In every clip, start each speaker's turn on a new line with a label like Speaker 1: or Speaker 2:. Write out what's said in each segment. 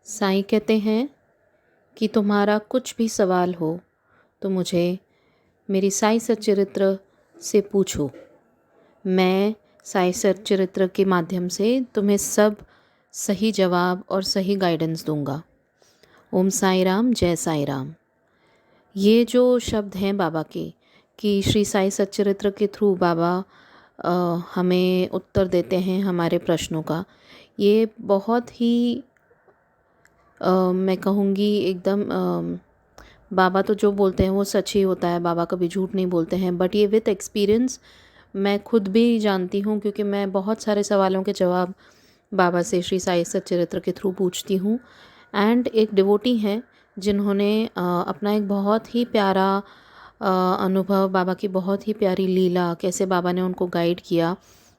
Speaker 1: साईं कहते हैं कि तुम्हारा कुछ भी सवाल हो तो मुझे मेरी साई सच्चरित्र से पूछो। मैं साई सच्चरित्र के माध्यम से तुम्हें सब सही जवाब और सही गाइडेंस दूंगा। ओम साई राम, जय साई राम। ये जो शब्द हैं बाबा के कि श्री साई सच्चरित्र के थ्रू बाबा हमें उत्तर देते हैं हमारे प्रश्नों का, ये बहुत ही मैं कहूँगी एकदम बाबा तो जो बोलते हैं वो सच ही होता है, बाबा कभी झूठ नहीं बोलते हैं। बट ये विथ एक्सपीरियंस मैं खुद भी जानती हूँ, क्योंकि मैं बहुत सारे सवालों के जवाब बाबा से श्री साई सच्चरित्र के थ्रू पूछती हूँ। एंड एक डिवोटी हैं जिन्होंने अपना एक बहुत ही प्यारा अनुभव, बाबा की बहुत ही प्यारी लीला, कैसे बाबा ने उनको गाइड किया,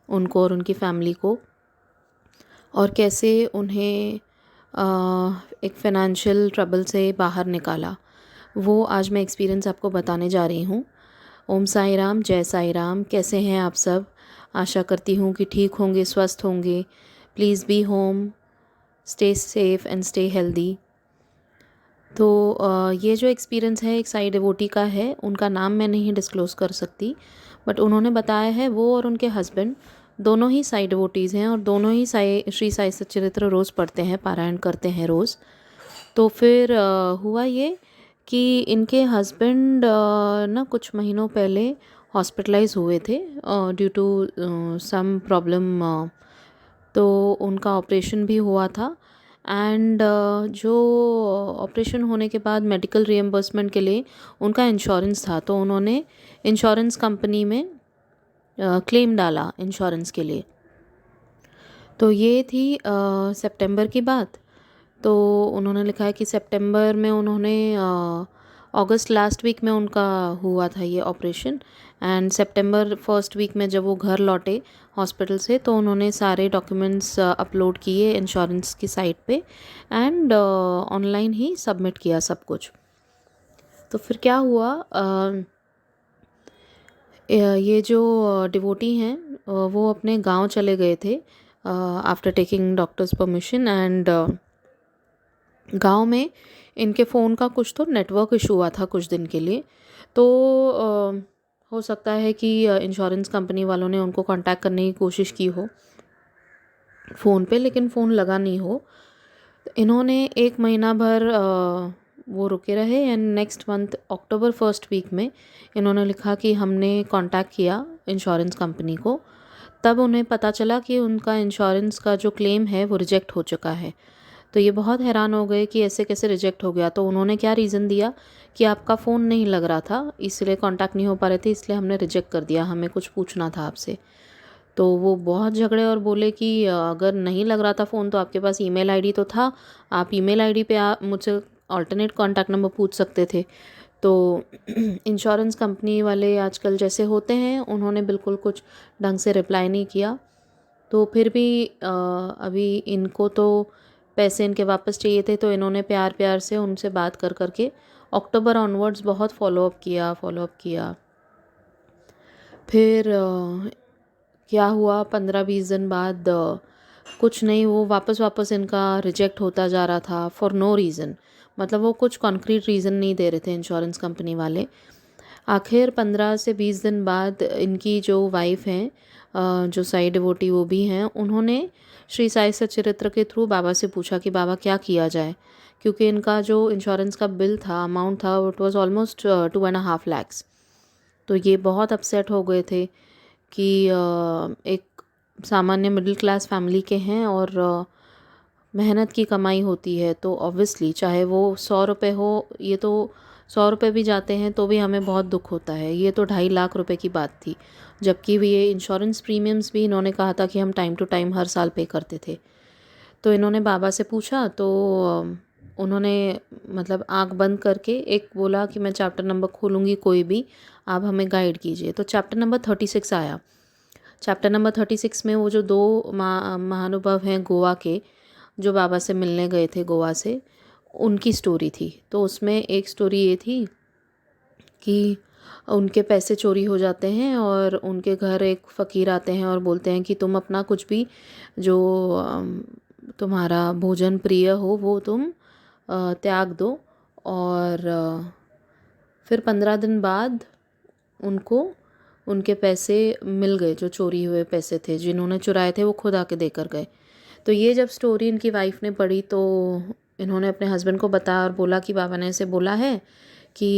Speaker 1: उनको और उनकी फैमिली को, और कैसे उन्हें एक फ़ाइनेंशियल ट्रबल से बाहर निकाला, वो आज मैं एक्सपीरियंस आपको बताने जा रही हूँ। ओम साई राम, जय साई राम। कैसे हैं आप सब? आशा करती हूँ कि ठीक होंगे, स्वस्थ होंगे। Please be home, stay safe and stay healthy. तो ये जो एक्सपीरियंस है एक साई डिवोटी का है, उनका नाम मैं नहीं डिस्क्लोज़ कर सकती, बट उन्होंने बताया है वो और उनके हस्बैंड दोनों ही साई डिवोटीज़ हैं और दोनों ही श्री साई सच्चरित्र रोज़ पढ़ते हैं, पारायण करते हैं रोज़। तो फिर हुआ ये कि इनके हस्बैंड ना कुछ महीनों पहले हॉस्पिटलाइज हुए थे ड्यू टू सम प्रॉब्लम। तो उनका ऑपरेशन भी हुआ था। एंड जो ऑपरेशन होने के बाद मेडिकल रिएम्बर्समेंट के लिए उनका इंश्योरेंस था, तो उन्होंने इंश्योरेंस कंपनी में क्लेम डाला इंश्योरेंस के लिए। तो ये थी सितंबर की बात। तो उन्होंने लिखा है कि सितंबर में उन्होंने अगस्त लास्ट वीक में उनका हुआ था ये ऑपरेशन। एंड सितंबर फर्स्ट वीक में जब वो घर लौटे हॉस्पिटल से, तो उन्होंने सारे डॉक्यूमेंट्स अपलोड किए इंश्योरेंस की साइट पे एंड ऑनलाइन ही सबमिट किया सब कुछ। तो फिर क्या हुआ, ये जो डिवोटी हैं वो अपने गांव चले गए थे after taking doctors permission. And गांव में इनके फ़ोन का कुछ तो नेटवर्क इशू हुआ था कुछ दिन के लिए। तो हो सकता है कि इंश्योरेंस कंपनी वालों ने उनको कांटेक्ट करने की कोशिश की हो फ़ोन पे, लेकिन फ़ोन लगा नहीं हो। इन्होंने एक महीना भर वो रुके रहे एंड नेक्स्ट मंथ अक्टूबर फर्स्ट वीक में इन्होंने लिखा कि हमने कांटेक्ट किया इंश्योरेंस कंपनी को। तब उन्हें पता चला कि उनका इंश्योरेंस का जो क्लेम है वो रिजेक्ट हो चुका है। तो ये बहुत हैरान हो गए कि ऐसे कैसे रिजेक्ट हो गया। तो उन्होंने क्या रीज़न दिया कि आपका फ़ोन नहीं लग रहा था, इसलिए कांटेक्ट नहीं हो पा रहे थे, इसलिए हमने रिजेक्ट कर दिया, हमें कुछ पूछना था आपसे। तो वो बहुत झगड़े और बोले कि अगर नहीं लग रहा था फ़ोन तो आपके पास ईमेल आईडी तो था, आप ईमेल आईडी पे आप मुझसे अल्टरनेट कॉन्टैक्ट नंबर पूछ सकते थे। तो इंश्योरेंस कंपनी वाले आजकल जैसे होते हैं, उन्होंने बिल्कुल कुछ ढंग से रिप्लाई नहीं किया। तो फिर भी अभी इनको तो पैसे इनके वापस चाहिए थे, तो इन्होंने प्यार प्यार से उनसे बात कर करके अक्टूबर ऑनवर्ड्स बहुत फॉलोअप किया। फिर क्या हुआ, 15-20 दिन बाद कुछ नहीं, वो वापस इनका रिजेक्ट होता जा रहा था फॉर नो रीज़न। मतलब वो कुछ कॉन्क्रीट रीज़न नहीं दे रहे थे इंश्योरेंस कंपनी वाले। आखिर 15 से 20 दिन बाद इनकी जो वाइफ हैं, जो साई डिवोटी वो भी हैं, उन्होंने श्री साई सच्चरित्र के थ्रू बाबा से पूछा कि बाबा क्या किया जाए, क्योंकि इनका जो इंश्योरेंस का बिल था, अमाउंट था, इट वाज ऑलमोस्ट 2.5 lakhs। तो ये बहुत अपसेट हो गए थे कि एक सामान्य मिडिल क्लास फैमिली के हैं और मेहनत की कमाई होती है, तो ऑब्वियसली चाहे वो 100 रुपये हो, ये तो 100 रुपये भी जाते हैं तो भी हमें बहुत दुख होता है। ये तो 2.5 लाख रुपए की बात थी, जबकि ये इंश्योरेंस प्रीमियम्स भी इन्होंने कहा था कि हम टाइम टू टाइम हर साल पे करते थे। तो इन्होंने बाबा से पूछा, तो उन्होंने मतलब आंख बंद करके एक बोला कि मैं चैप्टर नंबर खोलूँगी कोई भी, आप हमें गाइड कीजिए। तो चैप्टर नंबर 36 आया। चैप्टर नंबर 36 में वो जो दो महानुभाव हैं गोवा के, जो बाबा से मिलने गए थे गोवा से, उनकी स्टोरी थी। तो उसमें एक स्टोरी ये थी कि उनके पैसे चोरी हो जाते हैं और उनके घर एक फ़कीर आते हैं और बोलते हैं कि तुम अपना कुछ भी जो तुम्हारा भोजन प्रिय हो वो तुम त्याग दो। और फिर 15 दिन बाद उनको उनके पैसे मिल गए, जो चोरी हुए पैसे थे, जिन्होंने चुराए थे वो खुद आके देकर गए। तो ये जब स्टोरी इनकी वाइफ ने पढ़ी तो इन्होंने अपने हस्बैंड को बताया और बोला कि बाबा ने ऐसे बोला है कि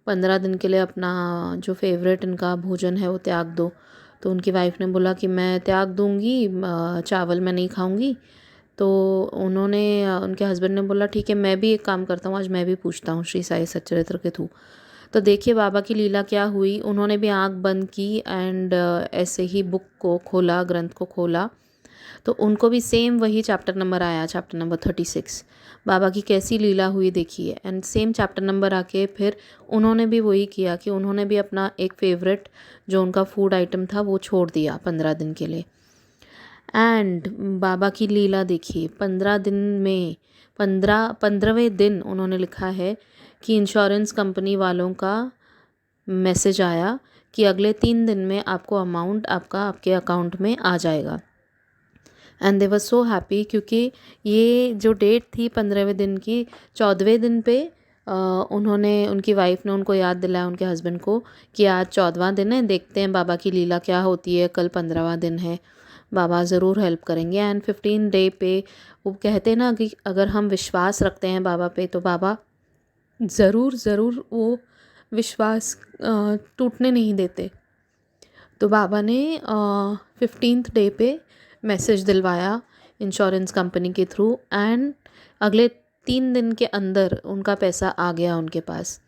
Speaker 1: 15 दिन के लिए अपना जो फेवरेट इनका भोजन है वो त्याग दो। तो उनकी वाइफ ने बोला कि मैं त्याग दूंगी, चावल मैं नहीं खाऊंगी। तो उन्होंने उनके हस्बैंड ने बोला ठीक है, मैं भी एक काम करता हूँ, आज मैं भी पूछता हूँ श्री साई सच्चरित्र के थ्रू। तो देखिए बाबा की लीला क्या हुई। उन्होंने भी आंख बंद की एंड ऐसे ही बुक को खोला, ग्रंथ को खोला, तो उनको भी सेम वही चैप्टर नंबर आया, चैप्टर नंबर 36। बाबा की कैसी लीला हुई देखिए। एंड सेम चैप्टर नंबर आके फिर उन्होंने भी वही किया कि उन्होंने भी अपना एक फेवरेट जो उनका फूड आइटम था वो छोड़ दिया 15 दिन के लिए। एंड बाबा की लीला देखिए, 15 दिन में 15वें दिन उन्होंने लिखा है कि इंश्योरेंस कंपनी वालों का मैसेज आया कि अगले 3 दिन में आपको अमाउंट आपके अकाउंट में आ जाएगा। And they were so happy, क्योंकि ये जो डेट थी 15वें दिन की, 14वें दिन पे उन्होंने, उनकी वाइफ ने उनको याद दिलाया उनके हस्बैंड को कि आज 14वां दिन है, देखते हैं बाबा की लीला क्या होती है, कल 15वां दिन है, बाबा ज़रूर हेल्प करेंगे। एंड 15 डे पे वो कहते हैं ना कि अगर हम विश्वास रखते हैं बाबा पे तो बाबा ज़रूर ज़रूर वो विश्वास टूटने नहीं देते। तो बाबा ने 15th डे पे मैसेज दिलवाया इंश्योरेंस कंपनी के थ्रू एंड अगले 3 दिन के अंदर उनका पैसा आ गया उनके पास।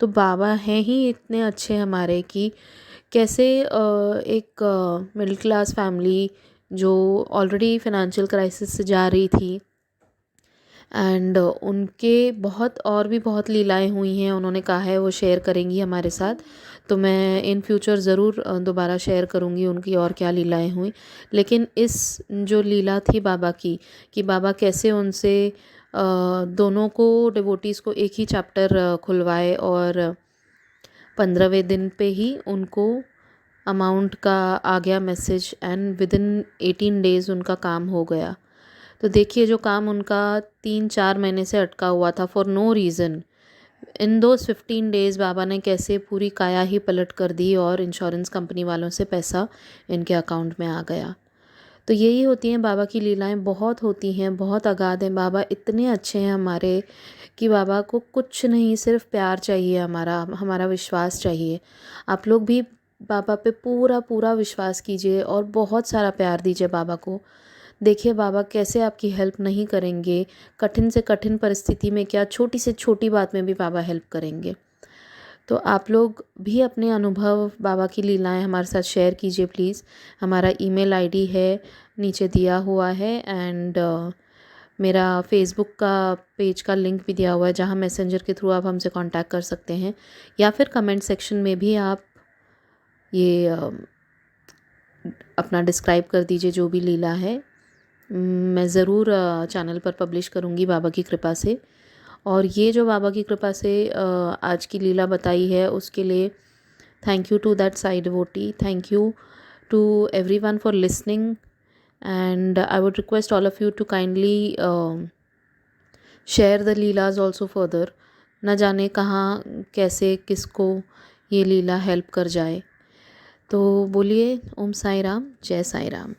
Speaker 1: तो बाबा हैं ही इतने अच्छे हमारे कि कैसे एक मिडिल क्लास फैमिली जो ऑलरेडी फाइनेंशियल क्राइसिस से जा रही थी, एंड उनके बहुत और भी बहुत लीलाएं हुई हैं, उन्होंने कहा है वो शेयर करेंगी हमारे साथ। तो मैं इन फ्यूचर ज़रूर दोबारा शेयर करूंगी उनकी और क्या लीलाएं हुई। लेकिन इस जो लीला थी बाबा की, कि बाबा कैसे उनसे दोनों को, डिवोटीज़ को एक ही चैप्टर खुलवाए और 15वें दिन पे ही उनको अमाउंट का आ गया message and with in 18 days उनका काम हो गया। तो देखिए जो काम उनका 3-4 महीने से अटका हुआ था for no reason, in those 15 days बाबा ने कैसे पूरी काया ही पलट कर दी और इंश्योरेंस कंपनी वालों से पैसा इनके अकाउंट में आ गया। तो यही होती हैं बाबा की लीलाएं, बहुत होती हैं, बहुत अगाध हैं। बाबा इतने अच्छे हैं हमारे कि बाबा को कुछ नहीं, सिर्फ प्यार चाहिए, हमारा हमारा विश्वास चाहिए। आप लोग भी बाबा पे पूरा पूरा विश्वास कीजिए और बहुत सारा प्यार दीजिए बाबा को। देखिए बाबा कैसे आपकी हेल्प नहीं करेंगे, कठिन से कठिन परिस्थिति में क्या, छोटी से छोटी बात में भी बाबा हेल्प करेंगे। तो आप लोग भी अपने अनुभव, बाबा की लीलाएं हमारे साथ शेयर कीजिए प्लीज़। हमारा ईमेल आईडी है नीचे दिया हुआ है एंड मेरा फेसबुक का पेज का लिंक भी दिया हुआ है जहां मैसेंजर के थ्रू आप हमसे कांटेक्ट कर सकते हैं, या फिर कमेंट सेक्शन में भी आप ये अपना डिस्क्राइब कर दीजिए जो भी लीला है। मैं ज़रूर चैनल पर पब्लिश करूँगी बाबा की कृपा से। और ये जो बाबा की कृपा से आज की लीला बताई है उसके लिए thank you to that Sai devotee, thank you to everyone for listening and I would request all of you to kindly share the leelas also further. न जाने कहाँ कैसे किसको ये लीला हेल्प कर जाए। तो बोलिए ओम साई राम, जय साई राम।